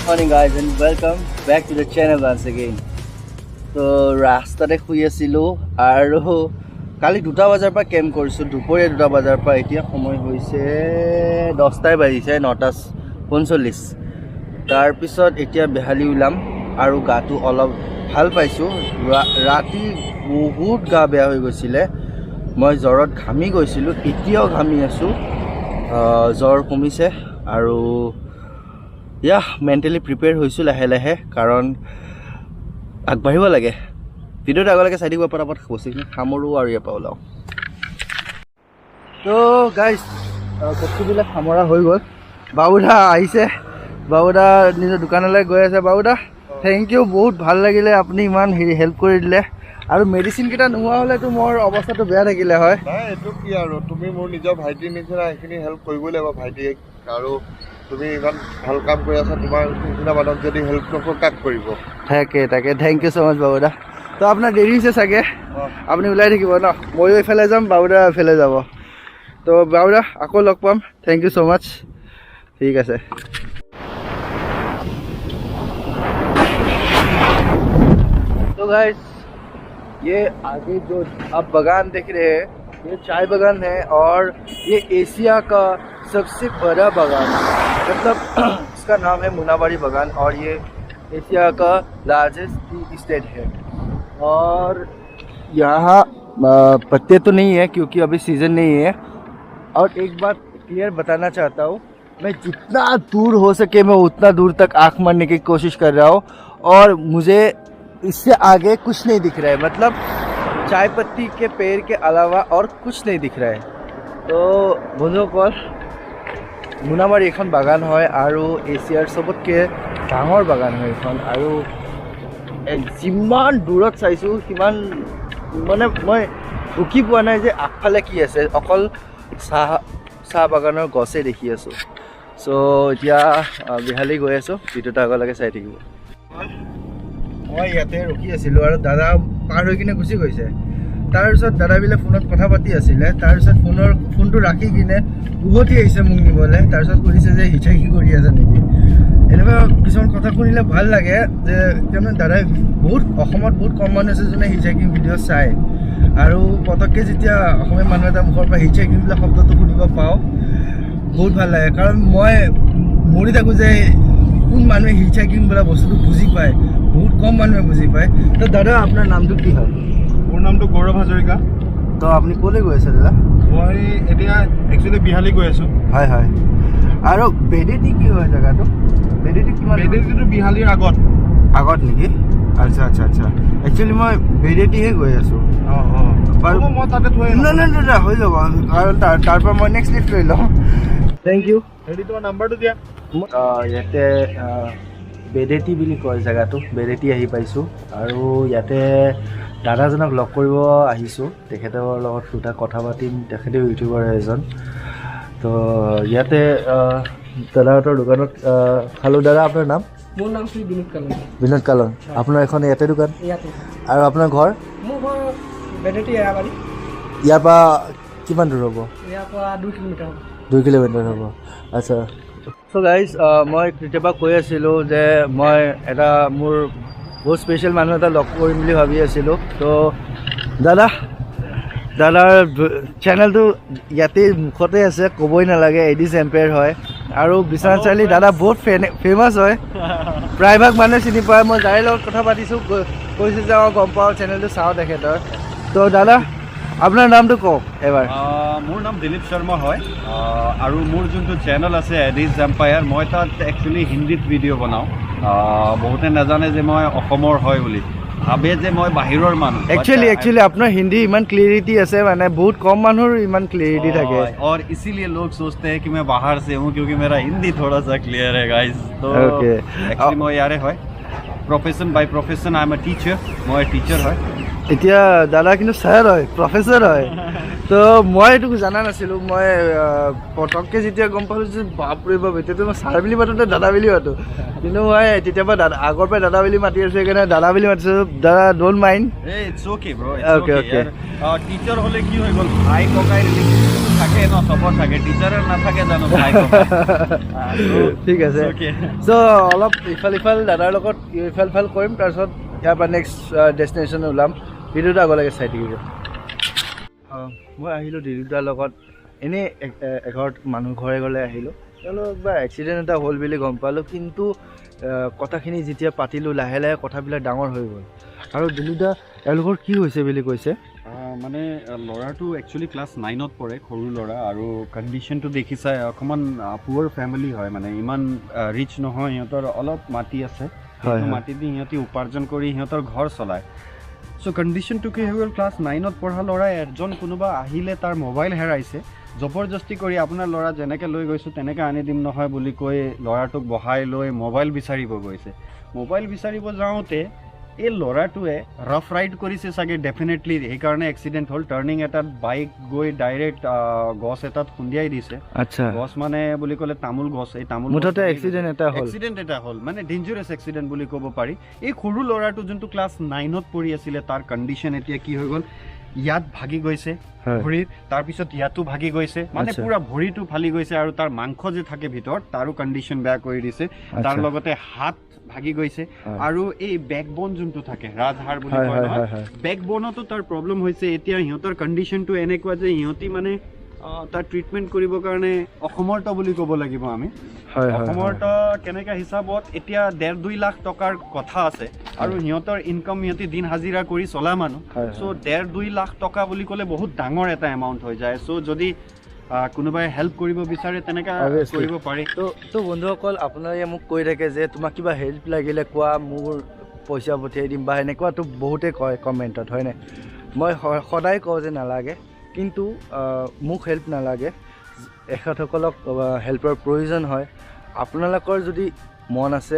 morning guys and welcome back to the channel once again. So rastare khui asilo aru kali 2 bajar pa camp korisu dupore 2 bajar pa etia somoy hoise 10 ta bajise 9:45 tar pisot etia behali ulam aru gatu olop hal paisu rati bahut ga beya hoi goisile moi jorot ghami goisilu etiao ghami asu jor komise aru mentally prepared হৈছো লাহে লাহে কাৰণ আগবাঢ়িব লাগে ভিডিওটো আগলৈকে চাই দিব পৰাপত বসিখিনি সামৰো আৰু ইয়া পাওলাও তো গাইস বস্তুবিলাক সামৰা হৈ গ'ল বাবুদা আহিছে বাবুদা নিজৰ দোকানলৈ গৈ আছে বাবুদা থ্যাংক ইউ বহুত ভাল লাগিলে আপুনি ইমান হেল্প কৰি দিলে আৰু মেডিসিন কিটা নোহোৱা হলে তো মোৰ অৱস্থাটো বেয়া থাকিলে হয় নাই এটো কি আৰু তুমি মোৰ নিজৰ ভাইটিৰ নিচিনা এখিনি হেল্প কৰিবই লাগিব ভাইটিক আৰু তুমি ইমান ভাল কাম কৰি আছা তোমাৰ নিচিনা মানুহক যদি হেল্প নকৰো কাক কৰিব তাকে থ্যাংক ইউ সো মাচ বাবুদা তো আপোনাৰ দেৰি হৈছে চাগে আপুনি ওলাই থাকিব ন ময়ো এফালে যাম বাবুদা এফালে যাব তো বাবুদা আকৌ লগ পাম থ্যাংক ইউ সো মাচ ঠিক আছে तो गाइस ये आगे जो आप बगान देख रहे हैं ये चाय बगान है और ये एशिया का सबसे बड़ा बगान है मतलब इसका नाम है मुनाबारी बगान और ये एशिया का लार्जेस्ट टी स्टेट है और यहाँ पत्ते तो नहीं है क्योंकि अभी सीज़न नहीं है और एक बात क्लियर बताना चाहता हूँ मैं जितना दूर हो सके मैं उतना दूर तक आँख मारने की कोशिश कर रहा हूँ और मुझे इससे आगे कुछ नहीं दिख रहा है मतलब चाय पत्ती के पेड़ के अलावा और कुछ नहीं दिख रहा है तो बंधुসকল मुनाबारी এখন বাগান হয় আৰু এছিয়াৰ সবতকে ডাঙৰ বাগান হয় এখন আৰু যিমান দূৰত চাইছো সিমান মানে মই ঢুকি পোৱা নাই যে আগফালে কি আছে অকল চাহ বাগানৰ গছে দেখি আছো সো এতিয়া বিহালি গৈ আছো ভিডিওটা আগলৈকে চাই থাকিব মই ইয়াতে ৰখি আছিলোঁ আৰু দাদা পাৰ হৈ কিনে গুচি গৈছে তাৰপিছত দাদাবিলাক ফোনত কথা পাতি আছিলে তাৰপিছত ফোনটো ৰাখি কিনে উভতি আহিছে মোক নিবলৈ তাৰপিছত কৰিছে যে হিচাইকিং কৰি আছে নেকি এনেকুৱা কিছুমান কথা শুনিলে ভাল লাগে যে তাৰমানে দাদাই অসমত বহুত কম মানুহ আছে যোনে হিচাইকিং ভিডিঅ' চায় আৰু পটককৈ যেতিয়া অসমীয়া মানুহ এটা মুখৰ পৰা হিচাইকিং বোলা শব্দটো শুনিব পাওঁ বহুত ভাল লাগে কাৰণ মই মৰি থাকোঁ যে কোন মানুহে হিচাইকিং বোলা বস্তুটো বুজি পায় বহুত কম মানুহে বুজি পায় তো দাদা আপোনাৰ নামটো কি হয় মোৰ নামটো গৌৰৱ হাজৰিকা তো আপুনি ক'লৈ গৈ আছে দাদা মই এতিয়া একচুৱেলি বিহালী গৈ আছোঁ হয় আৰু বেডেটি কি হয় জেগাটো বেডেটি কিমান বেডেটিটো বিহালীৰ আগত নেকি আচ্ছা একচুৱেলি মই বেডেটিহে গৈ আছোঁ বাৰু মই তাতে থৈ নাই হৈ যাব কাৰণ তাৰ পৰা মই নেক্সট লিফ্ট লৈ লওঁ থেংক ইউ হেৰি তোমাৰ নাম্বাৰটো দিয়া ইয়াতে বেডেটি বুলি কয় জেগাটো বেডেটি আহি পাইছোঁ আৰু ইয়াতে দাদাজনক লগ কৰিব আহিছোঁ তেখেতৰ লগত দুটা কথা পাতিম তেখেতেও ইউটিউবাৰ এজন তো ইয়াতে দাদাহঁতৰ দোকানত খালোঁ দাদা আপোনাৰ নাম মোৰ নাম শ্ৰী বিনোদ কালন আপোনাৰ এখন ইয়াতে দোকান আৰু আপোনাৰ ঘৰ মোৰ ঘৰ বেডেটি এৰাবাৰী ইয়াৰ পৰা কিমান দূৰ হ'ব ইয়াৰ পৰা 2 কিলোমিটাৰ 2 কিলোমিটাৰ হ'ব আচ্ছা চ' গাইজ মই কেতিয়াবা কৈ আছিলোঁ যে মই এটা মোৰ বহুত স্পেচিয়েল মানুহ এটা লগ কৰিম বুলি ভাবি আছিলোঁ তো দাদাৰ চেনেলটো ইয়াতে মুখতে আছে ক'বই নালাগে এডি চেম্পিয়াৰ হয় আৰু বিশ্বনাথ চাৰিআলি দাদা বহুত ফেমাছ হয় প্ৰায়ভাগ মানুহে চিনি পায় মই যাৰ লগত কথা পাতিছোঁ কৈছোঁ যে মই গম পাওঁ চেনেলটো চাওঁ তেখেতৰ তো দাদা আপোনাৰ নামটো কওক এবাৰ মোৰ নাম দিলীপ শৰ্মা হয় আৰু মোৰ যোনটো চেনেল আছে এডিজ এম্পায়াৰ মই তাত একচুৱেলি হিন্দীত ভিডিঅ' বনাওঁ বহুতে নাজানে যে মই অসমৰ হয় বুলি ভাবে যে মই বাহিৰৰ মানুহ একচুৱেলি আপোনাৰ হিন্দী ইমান ক্লিয়াৰিটি আছে মানে বহুত কম মানুহৰ ইমান ক্লিয়াৰিটি থাকে और इसीलिए लोग सोचते हैं कि मैं बाहर से हूँ क्योंकि मेरा हिंदी थोड़ा सा क्लियर है गाइस तो एक्चुअली मैं यारे হয় profession by profession I am a teacher मैं टीचर হয় এতিয়া দাদা কিন্তু ছাৰ হয় প্ৰফেচৰ হয় তো মই এইটো জানা নাছিলোঁ মই পটককৈ যেতিয়া গম পালোঁ যে বাপৰে বাপ এতিয়াতো মই ছাৰ বুলি মাতোঁতে দাদা বুলি মাতোঁ কিন্তু মই তেতিয়াৰ পৰা আগৰ পৰাই দাদা বুলি মাতি আছোঁ সেইকাৰণে দাদা বুলি মাতিছোঁ দাদা don't mind it's okay bro okay teacher হ'লে কি হৈ গ'ল ভাই ককাই থাকে ন চবৰ থাকে টিচাৰৰ নাথাকে জানো ঠিক আছে চ' অলপ ইফাল দাদাৰ লগত ইফাল কৰিম তাৰপিছত ইয়াৰ পৰা নেক্সট ডেষ্টিনেশ্যন ওলাম ভিডিঅ'টো আগলৈকে চাই থাকিব মই আহিলোঁ দিলীপদাৰ লগত এনেই এঘৰত মানুহ ঘৰে আহিলোঁ তেওঁলোক কিবা এক্সিডেণ্ট এটা হ'ল বুলি গম পালোঁ কিন্তু কথাখিনি যেতিয়া পাতিলোঁ লাহে লাহে কথাবিলাক ডাঙৰ হৈ গ'ল আৰু দিলীপদা এওঁলোকৰ কি হৈছে বুলি কৈছে মানে ল'ৰাটো একচুৱেলি ক্লাছ 9ত পঢ়ে সৰু ল'ৰা আৰু কণ্ডিশ্যনটো দেখিছাই অকণমান পুৱাৰ ফেমিলি হয় মানে ইমান ৰিচ নহয় সিহঁতৰ অলপ মাটি আছে মাটি দি সিহঁতি উপাৰ্জন কৰি সিহঁতৰ ঘৰ চলায় চ' কণ্ডিশ্যনটো কি হৈ গ'ল ক্লাছ 9ত পঢ়া ল'ৰাই এজন কোনোবা আহিলে তাৰ মোবাইল হেৰাইছে জবৰদস্তি কৰি আপোনাৰ ল'ৰা যেনেকৈ লৈ গৈছোঁ তেনেকৈ আনি দিম নহয় বুলি কৈ ল'ৰাটোক বহাই লৈ মোবাইল বিচাৰিব গৈছে মোবাইল বিচাৰিব যাওঁতে এই ল'ৰাটোৱে ৰাফ ৰাইড কৰিছে চাগে ডেফিনেটলি সেইকাৰণে এক্সিডেণ্ট হ'ল টাৰ্ণিং এটাত বাইক গৈ ডাইৰেক্ট গছ এটাত খুন্দিয়াই দিছে আচ্ছা গছ মানে বুলি ক'লে তামোল গছ এই তামোল মুঠতে এক্সিডেণ্ট এটা হ'ল মানে ডেঞ্জাৰাছ এক্সিডেণ্ট বুলি ক'ব পাৰি এই সৰু ল'ৰাটো যোনটো ক্লাছ 9ত পঢ়ি আছিলে তাৰ কণ্ডিশ্যন এতিয়া কি হৈ গ'ল ইয়াত ভাগি গৈছে ভৰিত তাৰপিছত ইয়াতো ভাগি গৈছে মানে পুৰা ভৰিটো ফালি গৈছে আৰু তাৰ মাংস যে থাকে ভিতৰত তাৰো কণ্ডিশ্যন বেয়া কৰি দিছে তাৰ লগতে হাত ভাগি গৈছে আৰু এই বেকবোন যোনটো থাকে ৰাজহাড় বুলি কয় নহয় বেকবোনতো তাৰ প্ৰব্লেম হৈছে এতিয়া সিহঁতৰ কণ্ডিশ্যনটো এনেকুৱা যে সিহঁতি মানে তাৰ ট্ৰিটমেণ্ট কৰিবৰ কাৰণে অসমৰ্থ বুলি ক'ব লাগিব আমি অসমৰ্থ কেনেকৈ হিচাপত এতিয়া 1.5-2 লাখ টকাৰ কথা আছে আৰু সিহঁতৰ ইনকাম সিহঁতি দিন হাজিৰা কৰি চলা মানুহ চ' 1.5-2 লাখ টকা বুলি ক'লে বহুত ডাঙৰ এটা এমাউণ্ট হৈ যায় চ' যদি কোনোবাই হেল্প কৰিব বিচাৰে তেনেকৈ কৰিব পাৰি তো বন্ধুসকল আপোনালোকে মোক কৈ থাকে যে তোমাক কিবা হেল্প লাগিলে কোৱা মোৰ পইচা পঠিয়াই দিম বা এনেকুৱাতো বহুতে কয় কমেণ্টত হয়নে মই সদায় কওঁ যে নালাগে কিন্তু মোক হেল্প নালাগে এখেতসকলক হেল্পৰ প্ৰয়োজন হয় আপোনালোকৰ যদি মন আছে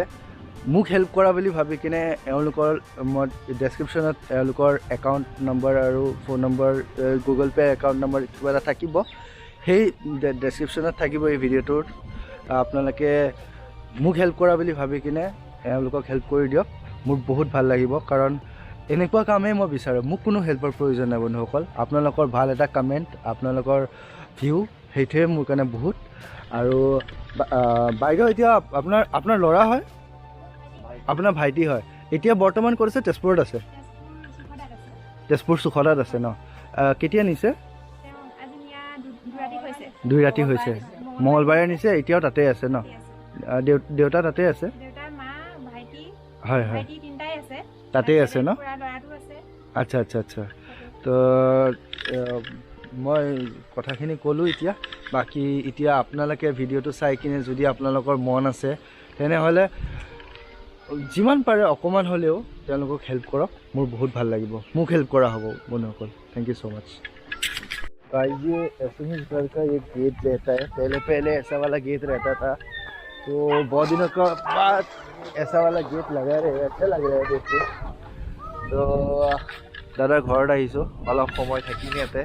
মোক হেল্প কৰা বুলি ভাবি কিনে এওঁলোকৰ মই ডেছক্ৰিপশ্যনত এওঁলোকৰ একাউণ্ট নম্বৰ আৰু phone number Google pay' account number কিবা এটা থাকিব সেই ডেছক্ৰিপশ্যনত থাকিব এই ভিডিঅ'টোত আপোনালোকে মোক হেল্প কৰা বুলি ভাবি কিনে এওঁলোকক হেল্প কৰি দিয়ক মোৰ বহুত ভাল লাগিব কাৰণ এনেকুৱা কামেই মই বিচাৰোঁ মোক কোনো হেল্পৰ প্ৰয়োজন নাই বন্ধুসকল আপোনালোকৰ ভাল এটা কমেণ্ট আপোনালোকৰ ভিউ সেইটোৱে মোৰ কাৰণে বহুত আৰু বাইদেউ এতিয়া আপোনাৰ ল'ৰা হয় আপোনাৰ ভাইটি হয় এতিয়া বৰ্তমান কৰিছে তেজপুৰত আছে তেজপুৰ সুখদাত আছে ন কেতিয়া নিছে 2 ৰাতি হৈছে মঙলবাৰে নিছে এতিয়াও তাতে আছে ন দেউতা তাতে আছে হয় হয় তাতে আছে ন আচ্ছা আচ্ছা আচ্ছা তো মই কথাখিনি ক'লোঁ এতিয়া বাকী এতিয়া আপোনালোকে ভিডিঅ'টো চাই কিনে যদি আপোনালোকৰ মন আছে তেনেহ'লে যিমান পাৰে অকণমান হ'লেও তেওঁলোকক হেল্প কৰক মোৰ বহুত ভাল লাগিব মোক হেল্প কৰা হ'ব বন্ধুসকল থেংক ইউ সো मच ये एसएमएस घर का एक गेट रहता है पहले ऐसा वाला गेट रहता था तो बहुत दिनों का बाद ऐसा वाला गेट लगा रहे अच्छा लग रहा है देखिए तो दादार घरत आहिছোঁ অলপ সময় থাকিম ইয়াতে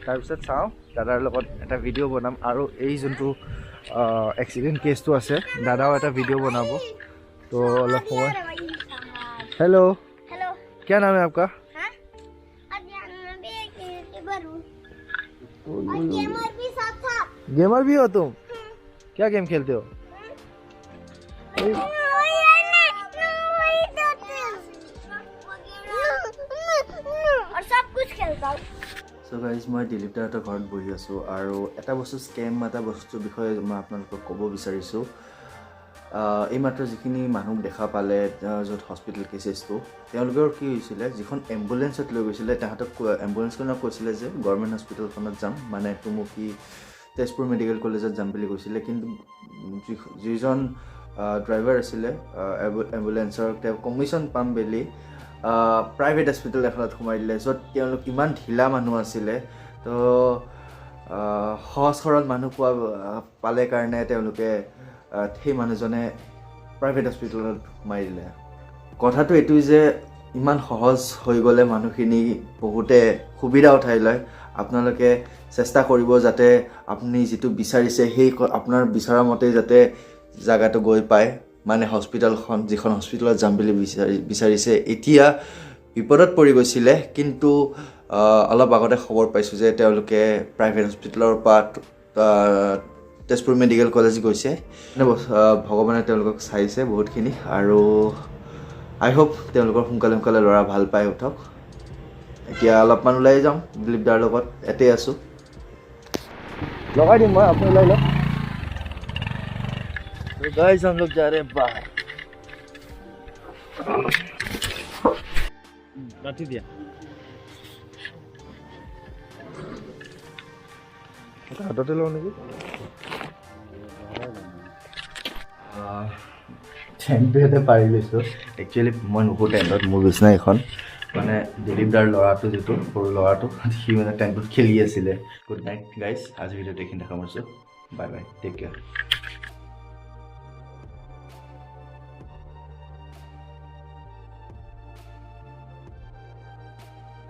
তাৰপিছত চাওঁ দাদাৰ লগত এটা ভিডিঅ' বনাম আৰু এই যোনটো এক্সিডেণ্ট কেছটো আছে দাদাও এটা ভিডিঅ' বনাব तो अलग समय हेलो क्या नाम है आपका गेमर भी हो तुम क्या गेम खेलते हो और सब कुछ खेलता हूँ सो गाइज मैं दिलीप दादार घरत बहि आছোঁ আৰু এটা বস্তু স্কেম এটা বস্তুৰ বিষয়ে মই আপোনালোকক ক'ব বিচাৰিছোঁ এইমাত্ৰ যিখিনি মানুহ দেখা পালে য'ত হস্পিটেল কেছেছটো তেওঁলোকৰ কি হৈছিলে যিখন এম্বুলেঞ্চত লৈ গৈছিলে তাহাঁতক এম্বুলেঞ্চখনক কৈছিলে যে গভৰ্ণমেণ্ট হস্পিটেলখনত যাম মানে তুমুকি তেজপুৰ মেডিকেল কলেজত যাম বুলি কৈছিলে কিন্তু যিজন ড্ৰাইভাৰ আছিলে এম্বুলেঞ্চৰ তেওঁ কমিশ্যন পাম বুলি প্ৰাইভেট হস্পিটেল এখনত সোমাই দিলে য'ত তেওঁলোক ইমান ঢিলা মানুহ আছিলে তো সহজ সৰল মানুহ পালে কাৰণে তেওঁলোকে সেই মানুহজনে প্ৰাইভেট হস্পিটেলত সোমাই দিলে কথাটো এইটোই যে ইমান সহজ হৈ গ'লে মানুহখিনি বহুতে সুবিধা উঠাই লয় আপোনালোকে চেষ্টা কৰিব যাতে আপুনি যিটো বিচাৰিছে সেই আপোনাৰ বিচৰা মতে যাতে জায়গাটো গৈ পায় মানে হস্পিটেলখন যিখন হস্পিটেলত যাম বুলি বিচাৰিছে এতিয়া বিপদত পৰি গৈছিলে কিন্তু অলপ আগতে খবৰ পাইছোঁ যে তেওঁলোকে প্ৰাইভেট হস্পিটেলৰ পৰা তেজপুৰ মেডিকেল কলেজ গৈছে ভগৱানে তেওঁলোকক চাইছে বহুতখিনি আৰু আই হোপ তেওঁলোকৰ সোনকালে ল'ৰা ভাল পাই উঠক এতিয়া অলপমান ওলাই যাওঁ দিলীপ দাৰ লগত এতে আছোঁ লগাই দিম মই আপুনি ওলাই লওক गाइस हम लोग जा रहे हैं बाहर काटी दिया हाथते लो नेকি টেম্পেতে পাৰি লৈছোঁ একচুৱেলি মই নুশুতে এণ্ডত মোৰ বিচনা এখন মানে দিলীপ দাৰ ল'ৰাটো যিটো সৰু ল'ৰাটো সি মানে টেম্পত খেলি আছিলে গুড নাইট গাইজ আজি ভিডিঅ'টো এইখিনি দেখা মাৰিছোঁ বাই বাই টেক কেয়াৰ